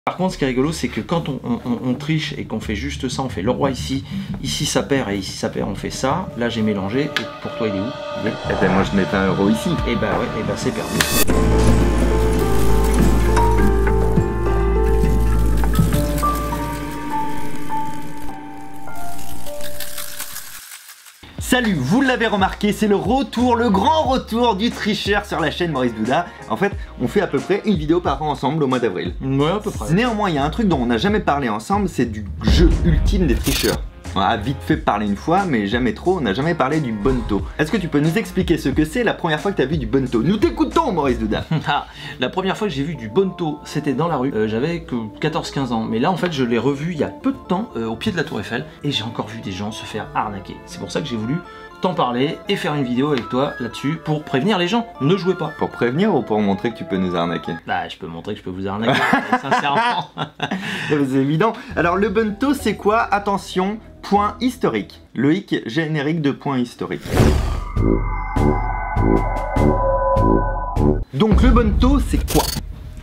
Par contre, ce qui est rigolo, c'est que quand on triche et qu'on fait juste ça, on fait le roi ici, ici ça perd et ici ça perd, on fait ça. Là j'ai mélangé, et pour toi il est où? Eh ben moi je mets pas un euro ici. Et bah ouais, et bah c'est perdu. Salut, vous l'avez remarqué, c'est le retour, le grand retour du tricheur sur la chaîne Maurice Douda. En fait, on fait à peu près une vidéo par an ensemble au mois d'avril. Ouais, à peu près. Néanmoins, il y a un truc dont on n'a jamais parlé ensemble, c'est du jeu ultime des tricheurs. On a vite fait parler une fois, mais jamais trop, on n'a jamais parlé du Bonto. Est-ce que tu peux nous expliquer ce que c'est la première fois que tu as vu du Bonto? Nous t'écoutons, Maurice Douda. La première fois que j'ai vu du Bonto, c'était dans la rue. J'avais que 14-15 ans. Mais là, en fait, je l'ai revu il y a peu de temps au pied de la Tour Eiffel. Et j'ai encore vu des gens se faire arnaquer. C'est pour ça que j'ai voulu t'en parler et faire une vidéo avec toi là-dessus pour prévenir les gens. Ne jouez pas. Pour prévenir ou pour montrer que tu peux nous arnaquer? Bah, je peux montrer que je peux vous arnaquer, sincèrement. C'est évident. Alors, le Bonto, c'est quoi? Attention, point historique. Loïc, générique de point historique. Donc, le Bonto, c'est quoi?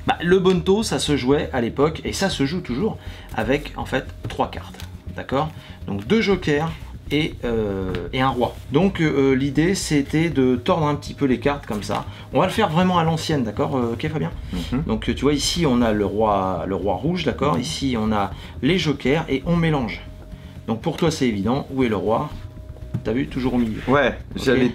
Bah, le Bonto, ça se jouait à l'époque, et ça se joue toujours, avec en fait 3 cartes. D'accord? Donc 2 jokers et un roi. Donc l'idée c'était de tordre un petit peu les cartes comme ça. On va le faire vraiment à l'ancienne, d'accord, ok Fabien? Donc tu vois ici on a le roi rouge, d'accord? Ici on a les jokers et on mélange. Donc pour toi c'est évident, où est le roi? T'as vu, toujours au milieu. Ouais, okay.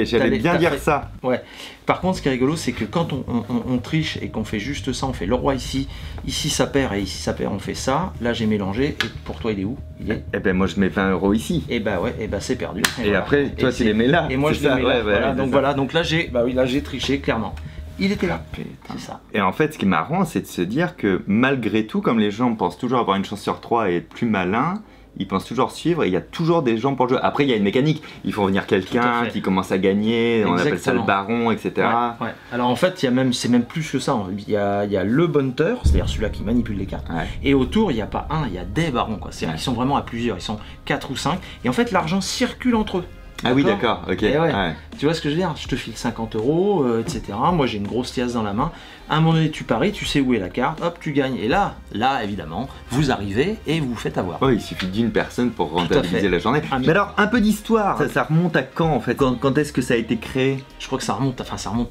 J'allais bien dire ça. Ouais. Par contre, ce qui est rigolo, c'est que quand on triche et qu'on fait juste ça, on fait le roi ici, ici ça perd et ici ça perd, on fait ça. Là, j'ai mélangé. Et pour toi, il est où? Il est... Eh ben moi, je mets 20 € ici. Et bah ouais, et bah c'est perdu. Et voilà. Après, toi, tu les mets là. Et moi, je les mets là. Ouais, voilà. Ouais, donc voilà. Donc là, j'ai triché clairement. Il était là. C'est ça. Et en fait, ce qui est marrant, c'est de se dire que malgré tout, comme les gens pensent toujours avoir une chance sur 3 et être plus malins, ils pensent toujours suivre et il y a toujours des gens pour le jeu. Après, il y a une mécanique. Il faut venir quelqu'un qui commence à gagner, on appelle ça le baron, etc. Ouais. Alors en fait, c'est même plus que ça. Il y a le bonteur, c'est-à-dire celui-là qui manipule les cartes. Ouais. Et autour, il n'y a pas un, il y a des barons. C'est-à-dire qu'ils sont vraiment à plusieurs. Ils sont 4 ou 5. Et en fait, l'argent circule entre eux. Ah oui, d'accord, ok. Ouais. Tu vois ce que je veux dire? Je te file 50 €, etc. Moi, j'ai une grosse pièce dans la main. À un moment donné, tu paries, tu sais où est la carte, hop, tu gagnes. Et là, évidemment, vous arrivez et vous vous faites avoir. Oui, il suffit d'une personne pour rentabiliser la journée. Mais alors, un peu d'histoire. Ça remonte à quand, en fait? Quand est-ce que ça a été créé? Je crois que ça remonte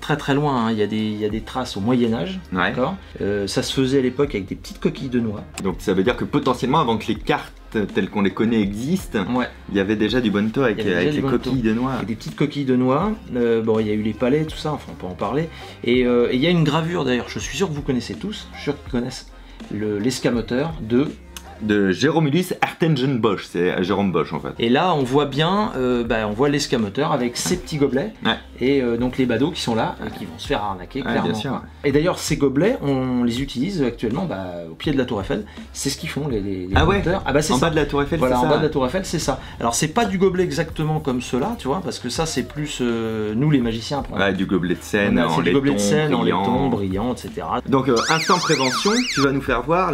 très très loin. Hein. Il y a des traces au Moyen-Âge. D'accord. Ça se faisait à l'époque avec des petites coquilles de noix. Donc, ça veut dire que potentiellement, avant que les cartes telles qu'on les connaît existent, il y avait déjà du Bonto avec les coquilles de noix. Et des petites coquilles de noix. Bon, il y a eu les palais, tout ça, enfin, on peut en parler. Et il y a une gravure d'ailleurs, je suis sûr que vous connaissez tous, je suis sûr qu'ils connaissent l'escamoteur de Jeromulus Hertengenbosch, c'est Jérôme Bosch en fait. Et là on voit bien, on voit l'escamoteur avec ses petits gobelets et donc les badauds qui sont là et qui vont se faire arnaquer clairement. Bien sûr. Et d'ailleurs ces gobelets, on les utilise actuellement au pied de la Tour Eiffel, c'est ce qu'ils font les monteurs. Ah bah c'est en ça. Bas de la Tour Eiffel, voilà, c'est ça. En bas de la Tour Eiffel, c'est ça. Alors c'est pas du gobelet exactement comme cela, tu vois, parce que ça c'est plus nous les magiciens. Du gobelet de scène, en laiton, brillant, etc. Donc instant prévention, tu vas nous faire voir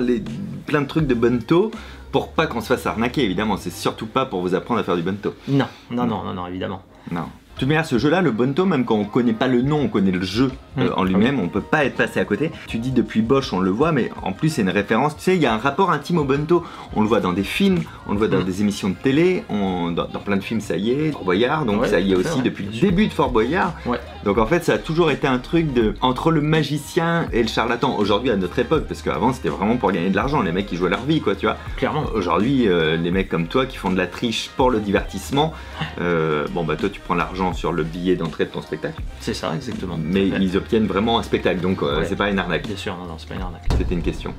plein de trucs de Bonto pour pas qu'on se fasse arnaquer, évidemment. C'est surtout pas pour vous apprendre à faire du Bonto. Non, évidemment. Non. De toute manière, ce jeu-là, le Bonto, même quand on connaît pas le nom, on connaît le jeu en lui-même, on peut pas être passé à côté. Tu dis depuis Bosch, on le voit, mais en plus c'est une référence. Tu sais, il y a un rapport intime au Bonto. On le voit dans des films, on le voit dans des émissions de télé, dans plein de films, ça y est. Fort Boyard, donc ça y est aussi depuis le début de Fort Boyard. Donc en fait, ça a toujours été un truc entre le magicien et le charlatan. Aujourd'hui, à notre époque, parce qu'avant c'était vraiment pour gagner de l'argent, les mecs qui jouaient leur vie, quoi, tu vois. Clairement. Aujourd'hui, les mecs comme toi qui font de la triche pour le divertissement, toi tu prends l'argent sur le billet d'entrée de ton spectacle. C'est ça, exactement. Mais ils obtiennent vraiment un spectacle, donc c'est pas une arnaque. Bien sûr, non, c'est pas une arnaque. C'était une question.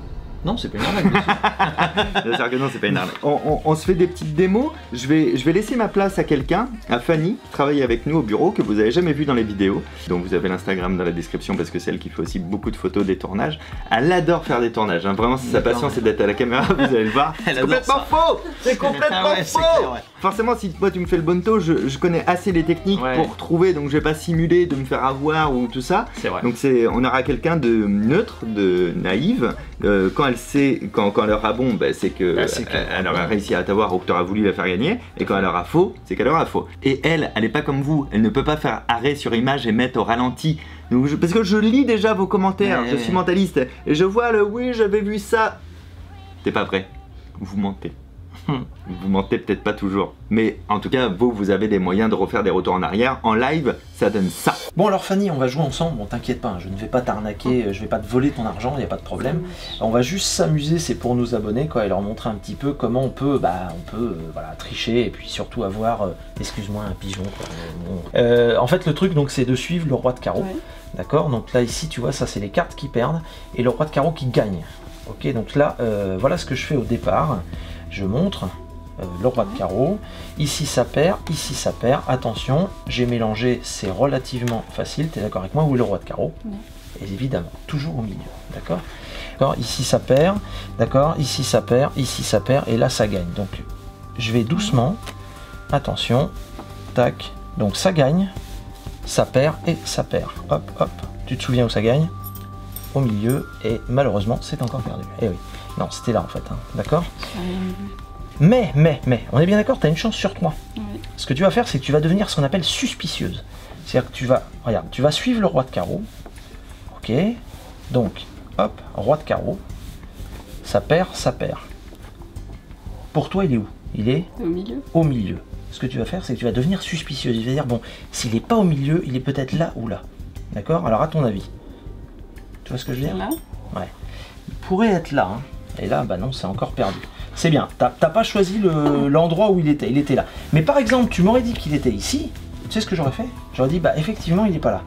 Non, c'est pas une arnaque, bien sûr. Bien sûr que non, c'est pas une arnaque. On se fait des petites démos. Je vais laisser ma place à quelqu'un, à Fanny, qui travaille avec nous au bureau, que vous avez jamais vu dans les vidéos. Donc vous avez l'Instagram dans la description parce que c'est elle qui fait aussi beaucoup de photos des tournages. Elle adore faire des tournages, hein. Vraiment, sa passion c'est d'être à la caméra, vous allez le voir. C'est complètement faux. C'est complètement faux. Clair, forcément, si toi tu me fais le Bonto, je connais assez les techniques pour trouver, donc je vais pas simuler de me faire avoir ou tout ça. C'est vrai. Donc on aura quelqu'un de neutre, de naïve. Quand elle sait, quand elle aura bon, c'est que elle aura réussi à t'avoir ou que tu auras voulu la faire gagner. Et quand elle aura faux, c'est qu'elle aura faux. Et elle est pas comme vous. Elle ne peut pas faire arrêt sur image et mettre au ralenti Donc, parce que je lis déjà vos commentaires, Ouais, je suis mentaliste, et je vois le oui, j'avais vu ça. T'es pas vrai, vous mentez. Vous mentez peut-être pas toujours, mais en tout cas, vous avez des moyens de refaire des retours en arrière. En live, ça donne ça. Bon alors Fanny, on va jouer ensemble, bon t'inquiète pas, hein, je ne vais pas t'arnaquer, je vais pas te voler ton argent, il n'y a pas de problème. On va juste s'amuser, c'est pour nos abonnés quoi, et leur montrer un petit peu comment on peut, voilà, tricher et puis surtout avoir, excuse-moi, un pigeon quoi. Bon. En fait le truc donc c'est de suivre le roi de carreau, ouais. D'accord, donc là ici tu vois ça c'est les cartes qui perdent et le roi de carreau qui gagne. Ok, donc là voilà ce que je fais au départ, je montre. Le roi de carreau, ici ça perd, attention, j'ai mélangé, c'est relativement facile, tu es d'accord avec moi, où est le roi de carreau? Oui. Et évidemment, toujours au milieu, d'accord? Ici ça perd, d'accord, ici ça perd, et là ça gagne, donc je vais doucement, attention, tac, donc ça gagne, ça perd et ça perd, hop, hop, tu te souviens où ça gagne? Au milieu, et malheureusement c'est encore perdu, eh oui, non c'était là en fait, hein. D'accord? Mais, on est bien d'accord, tu as une chance sur 3. Oui. Ce que tu vas faire, c'est que tu vas devenir ce qu'on appelle suspicieuse. C'est-à-dire que tu vas, regarde, tu vas suivre le roi de carreau. Ok. Donc, hop, roi de carreau. Ça perd. Pour toi, il est où? Il est au milieu. Au milieu. Ce que tu vas faire, c'est que tu vas devenir suspicieuse. Il va dire, bon, s'il n'est pas au milieu, il est peut-être là ou là. D'accord? Alors, à ton avis. Tu vois ce que je veux dire? Là. Ouais. Il pourrait être là. Hein. Et là, bah non, c'est encore perdu. C'est bien, t'as pas choisi l'endroit où il était là. Mais par exemple, tu m'aurais dit qu'il était ici, tu sais ce que j'aurais fait? J'aurais dit, bah effectivement, il n'est pas là.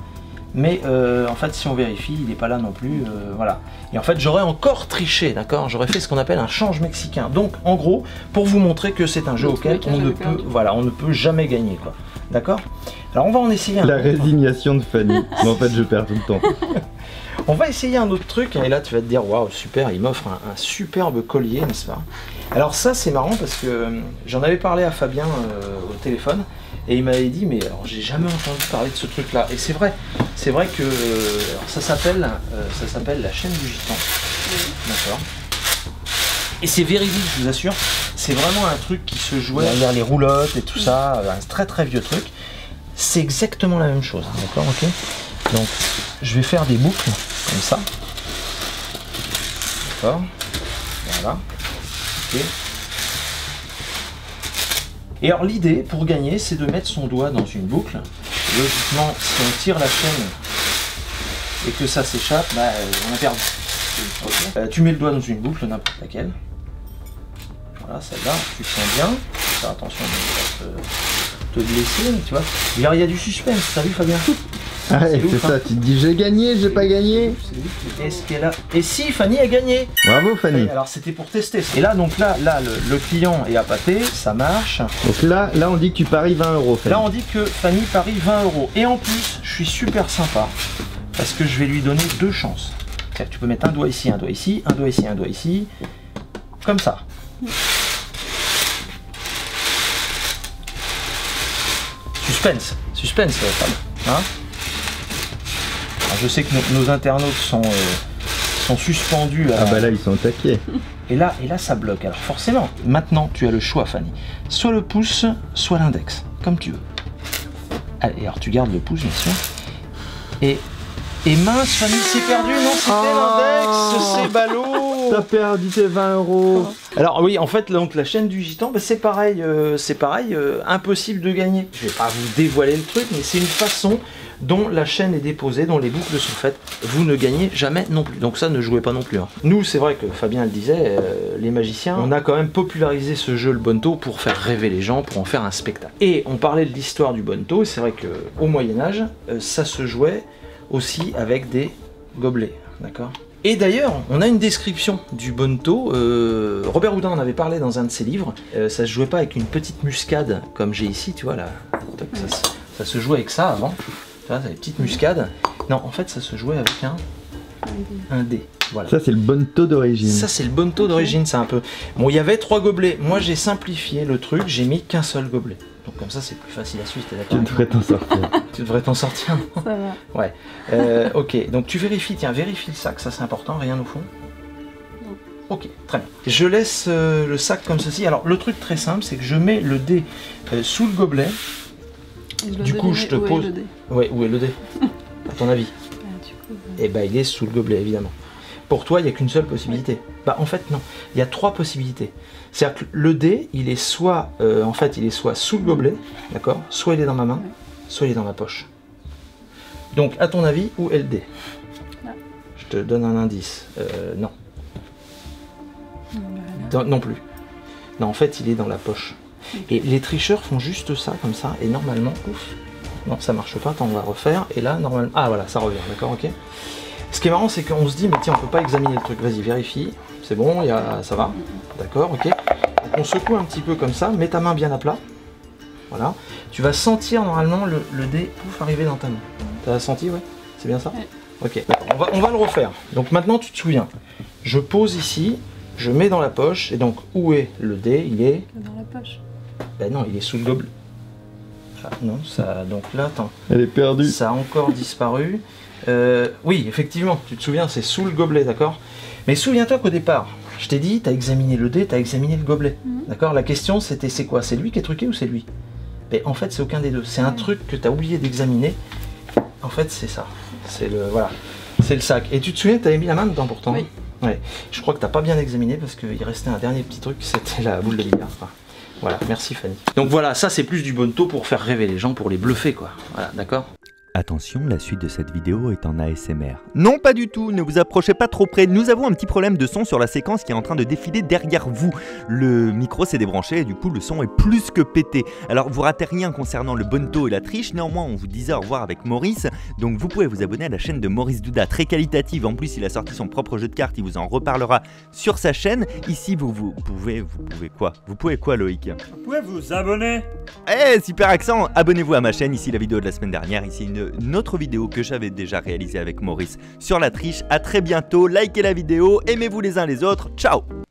Mais en fait, si on vérifie, il n'est pas là non plus, voilà. Et en fait, j'aurais encore triché, d'accord? J'aurais fait ce qu'on appelle un change mexicain. Donc, en gros, pour vous montrer que c'est un jeu auquel on ne peut jamais gagner, quoi. D'accord? Alors, on va en essayer un autre. La résignation de Fanny. Mais en fait, je perds tout le temps. On va essayer un autre truc, et là tu vas te dire, waouh, super, il m'offre un superbe collier, n'est-ce pas? Alors ça c'est marrant parce que j'en avais parlé à Fabien au téléphone, et il m'avait dit, mais alors j'ai jamais entendu parler de ce truc-là. Et c'est vrai que alors, ça s'appelle la chaîne du gitan, d'accord? Et c'est véridique, je vous assure, c'est vraiment un truc qui se jouait derrière les roulottes et tout ça, un très très vieux truc. C'est exactement la même chose, d'accord, ok? Donc, je vais faire des boucles, comme ça. D'accord. Voilà. Ok. Et alors, l'idée, pour gagner, c'est de mettre son doigt dans une boucle. Logiquement, si on tire la chaîne et que ça s'échappe, bah, on a perdu. Okay. Tu mets le doigt dans une boucle, n'importe laquelle. Voilà, celle-là, tu sens bien. Faire attention de ne pas te blesser, tu vois. Il y a du suspense, t'as vu, Fabien? Ah, c'est ça, tu te dis j'ai gagné, j'ai pas gagné. Est-ce qu'elle a... Et si, Fanny a gagné. Bravo Fanny. Alors c'était pour tester. Et là, donc là le client est appâté, ça marche. Donc là on dit que tu paries 20 €. Fanny. Là on dit que Fanny parie 20 €. Et en plus, je suis super sympa parce que je vais lui donner 2 chances. C'est-à-dire que tu peux mettre un doigt ici, un doigt ici, un doigt ici, un doigt ici. Comme ça. Suspense, Fab. Hein? Alors, je sais que nos internautes sont suspendus. Ah bah là ils sont attaqués. Et là ça bloque. Alors forcément, maintenant tu as le choix, Fanny. Soit le pouce, soit l'index, comme tu veux. Allez, alors tu gardes le pouce bien sûr. Et mince, Fanny, c'est perdu, non, c'était l'index, c'est ballot. T'as perdu tes 20 €. Alors oui, en fait, donc la chaîne du gitan, bah, c'est pareil, impossible de gagner. Je vais pas vous dévoiler le truc, mais c'est une façon dont la chaîne est déposée, dont les boucles sont faites. Vous ne gagnez jamais non plus. Donc ça, ne jouez pas non plus. Hein. Nous, c'est vrai que Fabien le disait, les magiciens, on a quand même popularisé ce jeu, le Bonto, pour faire rêver les gens, pour en faire un spectacle. Et on parlait de l'histoire du Bonto, et c'est vrai qu'au Moyen-Âge, ça se jouait aussi avec des gobelets, d'accord? Et d'ailleurs, on a une description du Bonto, Robert Houdin en avait parlé dans un de ses livres, ça se jouait pas avec une petite muscade comme j'ai ici, tu vois là, ça se jouait avec ça avant, tu vois, les petites muscades, non en fait ça se jouait avec un dé. Voilà. Ça c'est le Bonto d'origine. Ça c'est le Bonto d'origine, c'est un peu... Bon, il y avait 3 gobelets, moi j'ai simplifié le truc, j'ai mis qu'un seul gobelet. Donc comme ça c'est plus facile à suivre, t'es d'accord? Tu devrais t'en sortir. Tu devrais t'en sortir. Ça va. Ouais. Ok, donc tu vérifies, tiens, vérifie le sac, ça c'est important, rien au fond. Non. Ok, très bien. Je laisse le sac comme ceci. Alors le truc très simple, c'est que je mets le dé sous le gobelet. Du coup je te pose... Ouais, où est le dé? À ton avis? et ben il est sous le gobelet évidemment. Pour toi, il n'y a qu'une seule possibilité. Bah en fait non, il y a 3 possibilités. C'est-à-dire que le dé, il est soit en fait, il est soit sous le gobelet, d'accord, soit il est dans ma main, soit il est dans ma poche. Donc à ton avis, où est le dé? Je te donne un indice. Non. Non plus. Non, en fait, il est dans la poche. Et les tricheurs font juste ça, comme ça, et normalement, ouf, non, ça marche pas, attends, on va refaire, et là, normalement, ah voilà, ça revient, d'accord, ok. Ce qui est marrant, c'est qu'on se dit, mais tiens, on peut pas examiner le truc, vas-y, vérifie, c'est bon, ça va, d'accord, ok. Donc on secoue un petit peu comme ça, mets ta main bien à plat, voilà. Tu vas sentir, normalement, le dé, pouf, arriver dans ta main. T'as senti, ouais? C'est bien ça? Ok, on va le refaire. Donc maintenant, tu te souviens, je pose ici, je mets dans la poche, et donc, où est le dé? Il est... Dans la poche. Ben non, il est sous le gobelet. Ah, non, ça. Donc là, attends. Elle est perdue. Ça a encore disparu. Oui, effectivement, tu te souviens, c'est sous le gobelet, d'accord? Mais souviens-toi qu'au départ, je t'ai dit, tu as examiné le dé, tu as examiné le gobelet. D'accord? La question, c'était c'est quoi? C'est lui qui est truqué ou c'est lui? Mais en fait, c'est aucun des deux. C'est un truc que tu as oublié d'examiner. En fait, c'est ça. C'est le. Voilà. C'est le sac. Et tu te souviens que tu avais mis la main dedans pourtant? Oui. Ouais. Je crois que tu n'as pas bien examiné parce qu'il restait un dernier petit truc, c'était la boule de billard. Voilà, merci Fanny. Donc voilà, ça c'est plus du bonto pour faire rêver les gens, pour les bluffer quoi. Voilà, d'accord? Attention, la suite de cette vidéo est en ASMR. Non, pas du tout, ne vous approchez pas trop près. Nous avons un petit problème de son sur la séquence qui est en train de défiler derrière vous. Le micro s'est débranché et du coup le son est plus que pété. Alors vous ratez rien concernant le bonto et la triche, néanmoins on vous disait au revoir avec Maurice. Donc vous pouvez vous abonner à la chaîne de Maurice Douda, très qualitative. En plus il a sorti son propre jeu de cartes, il vous en reparlera sur sa chaîne. Ici vous pouvez quoi? Vous pouvez quoi Loïc? Vous pouvez vous abonner. Eh, super accent! Abonnez-vous à ma chaîne, ici la vidéo de la semaine dernière, ici une autre vidéo que j'avais déjà réalisée avec Maurice sur la triche. À très bientôt, likez la vidéo, aimez-vous les uns les autres, ciao!